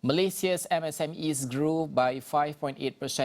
Malaysia's MSMEs grew by 5.8%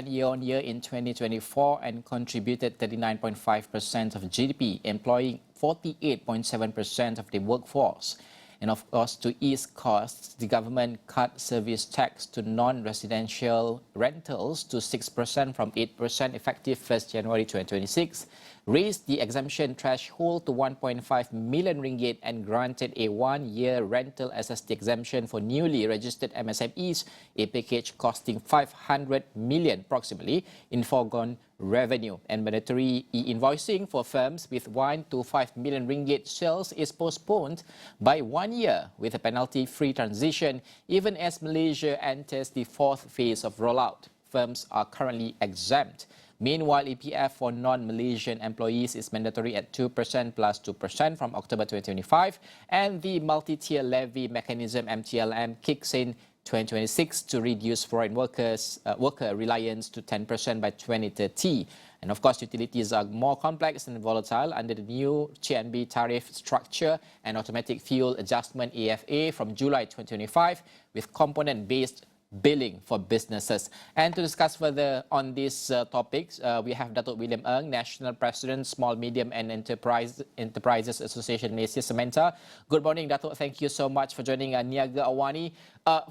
year-on-year in 2024 and contributed 39.5% of GDP, employing 48.7% of the workforce. And of course, to ease costs, the government cut service tax to non-residential rentals to 6% from 8% effective 1st January 2026, raised the exemption threshold to 1.5 million ringgit and granted a one-year rental SST exemption for newly registered MSMEs, a package costing 500 million approximately in foregone revenue. And mandatory e-invoicing for firms with 1 to 5 million ringgit sales is postponed by 1 year with a penalty-free transition, even as Malaysia enters the fourth phase of rollout. Firms are currently exempt. Meanwhile, EPF for non-Malaysian employees is mandatory at 2% plus 2% from October 2025, and the multi-tier levy mechanism MTLM kicks in 2026 to reduce foreign worker reliance to 10% by 2030. And of course, utilities are more complex and volatile under the new TNB tariff structure and automatic fuel adjustment AFA from July 2025 with component-based billing for businesses. And to discuss further on these topics, we have Datuk William Ng, National President, Small, Medium and Enterprises Association Malaysia, Sementara. Good morning, Datuk. Thank you so much for joining Niaga AWANI.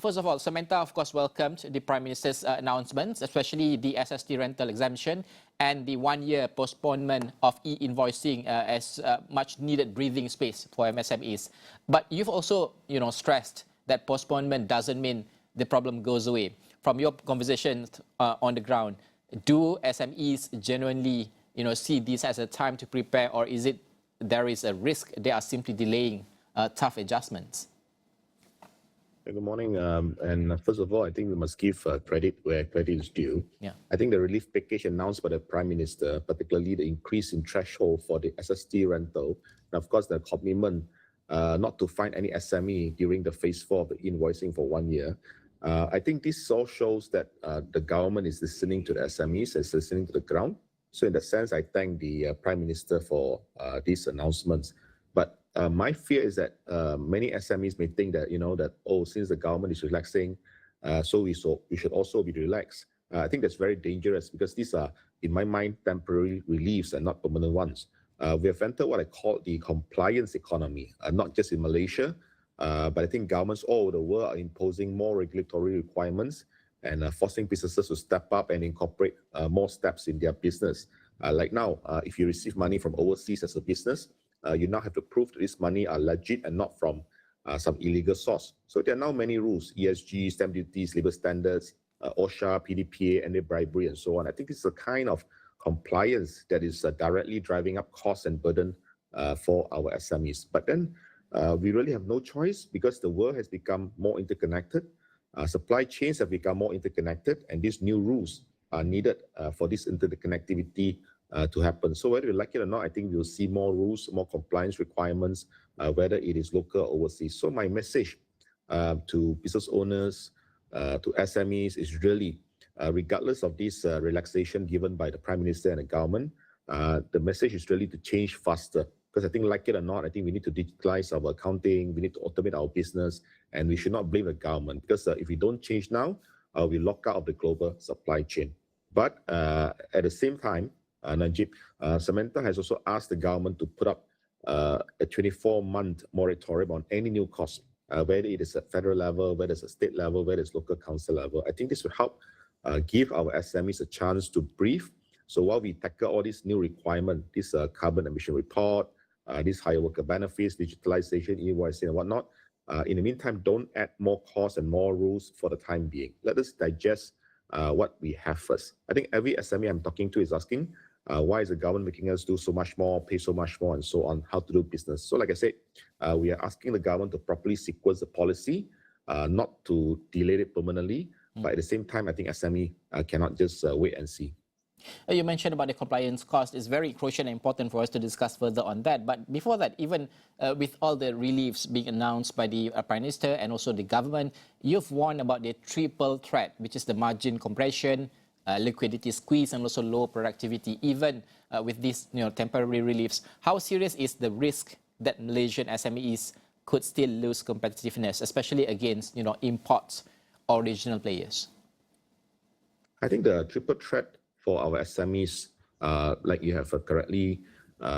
First of all, Sementara, of course, welcomed the Prime Minister's announcements, especially the SST rental exemption and the one-year postponement of e-invoicing as much needed breathing space for MSMEs. But you've also, stressed that postponement doesn't mean the problem goes away. From your conversations on the ground, do SMEs genuinely, see this as a time to prepare, or is it there is a risk they are simply delaying tough adjustments? Good morning. And first of all, I think we must give credit where credit is due. Yeah. I think the relief package announced by the Prime Minister, particularly the increase in threshold for the SST rental, and of course the commitment not to find any SME during the phase 4 of the invoicing for 1 year. I think this all shows that the government is listening to the SMEs, is listening to the ground. So in that sense, I thank the Prime Minister for these announcements. But my fear is that many SMEs may think that, since the government is relaxing, so we should also be relaxed. I think that's very dangerous because these are, in my mind, temporary reliefs and not permanent ones. We have entered what I call the compliance economy, not just in Malaysia, but I think governments all over the world are imposing more regulatory requirements and forcing businesses to step up and incorporate more steps in their business. Like now, if you receive money from overseas as a business, you now have to prove that this money are legit and not from some illegal source. So there are now many rules: ESG, stamp duties, labor standards, OSHA, PDPA, anti-bribery, and so on. I think this is a kind of compliance that is directly driving up costs and burden for our SMEs. But then we really have no choice because the world has become more interconnected. Supply chains have become more interconnected, and these new rules are needed for this interconnectivity to happen. So whether you like it or not, I think we'll see more rules, more compliance requirements, whether it is local or overseas. So my message to business owners, to SMEs is really, regardless of this relaxation given by the Prime Minister and the government, the message is really to change faster. Because I think, like it or not, I think we need to digitalize our accounting, we need to automate our business, and we should not blame the government. Because if we don't change now, we lock out of the global supply chain. But at the same time, Najib, Sementara has also asked the government to put up a 24-month moratorium on any new cost, whether it is at federal level, whether it's at state level, whether it's local council level. I think this will help give our SMEs a chance to breathe. So while we tackle all these new requirements, this carbon emission report, these higher worker benefits, digitalization, e-invoicing and whatnot, in the meantime, don't add more costs and more rules for the time being. Let us digest what we have first. I think every SME I'm talking to is asking, why is the government making us do so much more, pay so much more, and so on, how to do business? So like I said, we are asking the government to properly sequence the policy, not to delay it permanently, but at the same time, I think SME cannot just wait and see. You mentioned about the compliance cost. It's very crucial and important for us to discuss further on that. But before that, even with all the reliefs being announced by the Prime Minister and also the government, you've warned about the triple threat, which is the margin compression, liquidity squeeze, and also low productivity, even with these temporary reliefs. How serious is the risk that Malaysian SMEs could still lose competitiveness, especially against imports or regional players? I think the triple threat for our SMEs, like you have correctly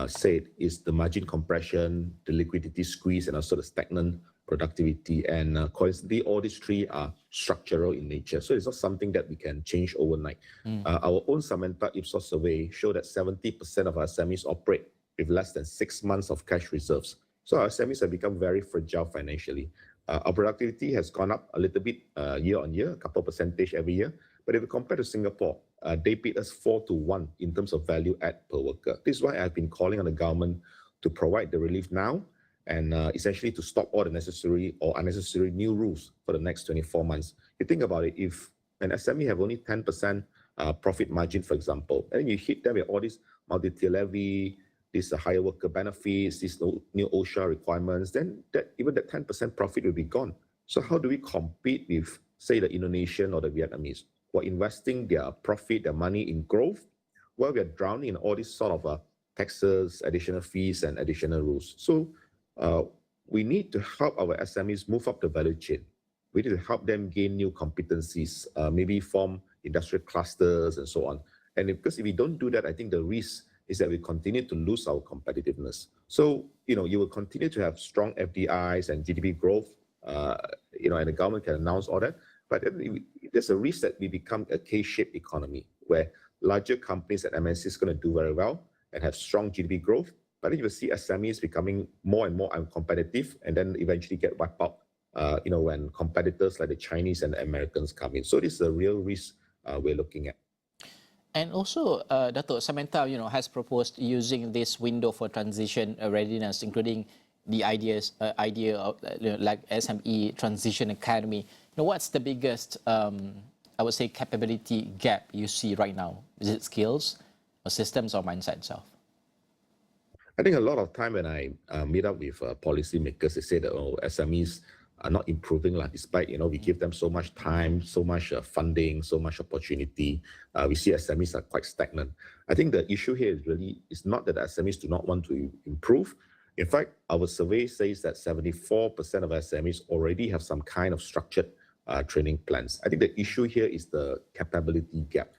said, is the margin compression, the liquidity squeeze, and also the stagnant productivity. And coincidentally, all these three are structural in nature. So it's not something that we can change overnight. Our own Samantha Ipsos survey showed that 70% of our SMEs operate with less than 6 months of cash reserves. So our SMEs have become very fragile financially. Our productivity has gone up a little bit year on year, a couple percentage every year. But if we compare to Singapore, they paid us 4-1 in terms of value add per worker. This is why I've been calling on the government to provide the relief now and essentially to stop all the necessary or unnecessary new rules for the next 24 months. You think about it, if an SME have only 10% profit margin, for example, and you hit them with all these multi-tier levy, these higher worker benefits, these new OSHA requirements, then even that 10% profit will be gone. So how do we compete with, say, the Indonesian or the Vietnamese, who are investing their profit, their money in growth, while we are drowning in all these sort of taxes, additional fees, and additional rules? So we need to help our SMEs move up the value chain. We need to help them gain new competencies, maybe form industrial clusters and so on. And because if we don't do that, I think the risk is that we continue to lose our competitiveness. So, you will continue to have strong FDIs and GDP growth, and the government can announce all that. But there's a risk that we become a K-shaped economy where larger companies and MNCs is going to do very well and have strong GDP growth. But then you will see SMEs becoming more and more uncompetitive and then eventually get wiped out, when competitors like the Chinese and the Americans come in. So this is a real risk we're looking at. And also, Dato' Samantha, has proposed using this window for transition readiness, including the idea of like SME Transition Academy. What's the biggest, I would say, capability gap you see right now? Is it skills, or systems, or mindset itself? I think a lot of time when I meet up with policymakers, they say that SMEs are not improving, despite we give them so much time, so much funding, so much opportunity. We see SMEs are quite stagnant. I think the issue here is not that SMEs do not want to improve. In fact, our survey says that 74% of SMEs already have some kind of structured training plans. I think the issue here is the capability gap.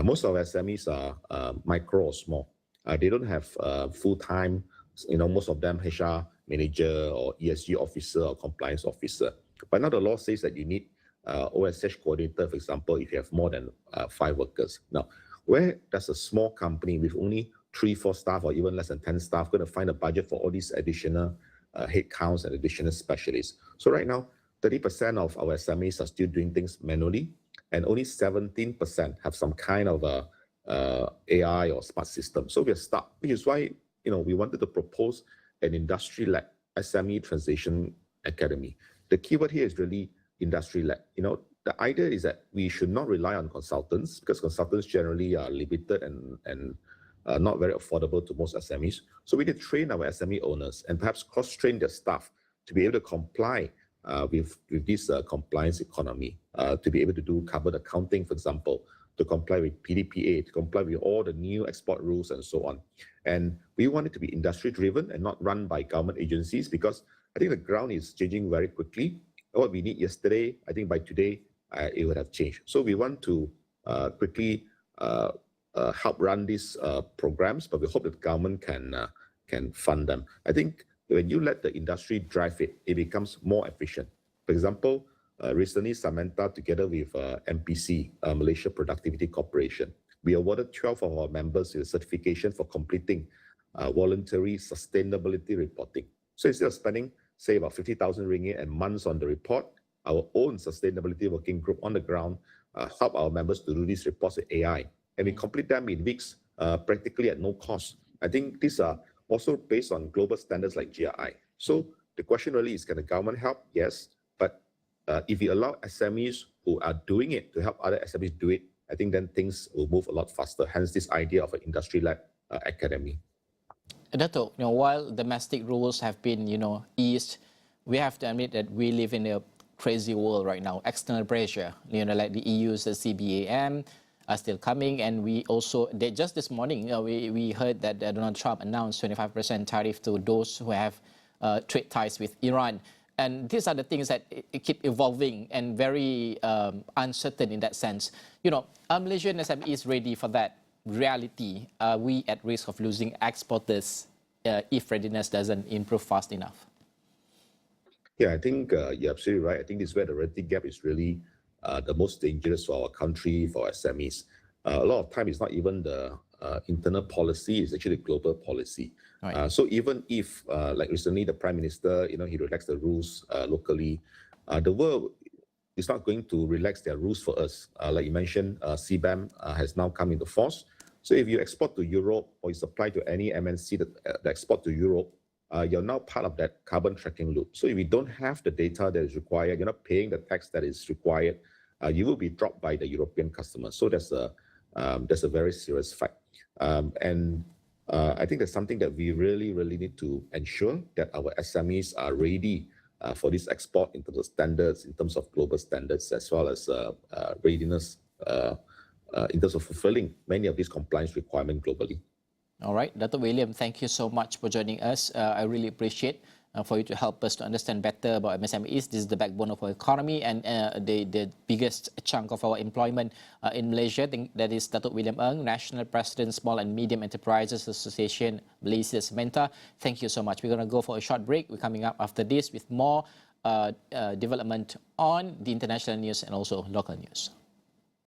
Most of our SMEs are micro or small. They don't have full-time, most of them HR manager or ESG officer or compliance officer. But now the law says that you need OSH coordinator, for example, if you have more than 5 workers. Now, where does a small company with only 3-4 staff or even less than 10 staff going to find a budget for all these additional headcounts and additional specialists? So right now, 30% of our SMEs are still doing things manually, and only 17% have some kind of AI or smart system. So we're stuck, which is why we wanted to propose an industry-led SME Transition Academy. The keyword here is really industry-led. The idea is that we should not rely on consultants, because consultants generally are limited and not very affordable to most SMEs. So we need to train our SME owners and perhaps cross-train their staff to be able to comply with this compliance economy, to be able to do carbon accounting, for example, to comply with PDPA, to comply with all the new export rules and so on. And we want it to be industry-driven and not run by government agencies, because I think the ground is changing very quickly. What we need yesterday, I think by today, it would have changed. So we want to quickly help run these programs, but we hope that the government can fund them. I think when you let the industry drive it, it becomes more efficient. For example, recently, Samantha, together with MPC, Malaysia Productivity Corporation, we awarded 12 of our members with a certification for completing voluntary sustainability reporting. So instead of spending, say, about 50,000 ringgit and months on the report, our own sustainability working group on the ground help our members to do these reports with AI. And we complete them in weeks, practically at no cost. I think these are also based on global standards like GRI. So the question really is, can the government help? Yes. But if you allow SMEs who are doing it to help other SMEs do it, I think then things will move a lot faster. Hence this idea of an industry-led academy. Dato', while domestic rules have been, eased, we have to admit that we live in a crazy world right now. External pressure, like the EU's the CBAM are still coming, and we also, just this morning, we heard that Donald Trump announced 25% tariff to those who have trade ties with Iran. And these are the things that it keep evolving and very uncertain in that sense. Are Malaysian SMEs ready for that reality? Are we at risk of losing exporters if readiness doesn't improve fast enough? Yeah, I think you're absolutely right. I think this is where the reality gap is really the most dangerous for our country, for SMEs. A lot of time, it's not even the internal policy, it's actually global policy. Right. So even if, like recently, the Prime Minister, he relaxed the rules locally, the world is not going to relax their rules for us. Like you mentioned, CBAM has now come into force. So if you export to Europe or you supply to any MNC that export to Europe, you're now part of that carbon tracking loop. So if you don't have the data that is required, you're not paying the tax that is required, you will be dropped by the European customers. So that's a very serious fact. And I think that's something that we really, really need to ensure that our SMEs are ready for this export in terms of standards, in terms of global standards, as well as readiness in terms of fulfilling many of these compliance requirements globally. All right, Dr. William, thank you so much for joining us. I really appreciate for you to help us to understand better about MSMEs. This is the backbone of our economy and the biggest chunk of our employment in Malaysia. That is Datuk William Ng, National President, Small and Medium Enterprises Association, Malaysia, Sementara. Thank you so much. We're going to go for a short break. We're coming up after this with more development on the international news and also local news.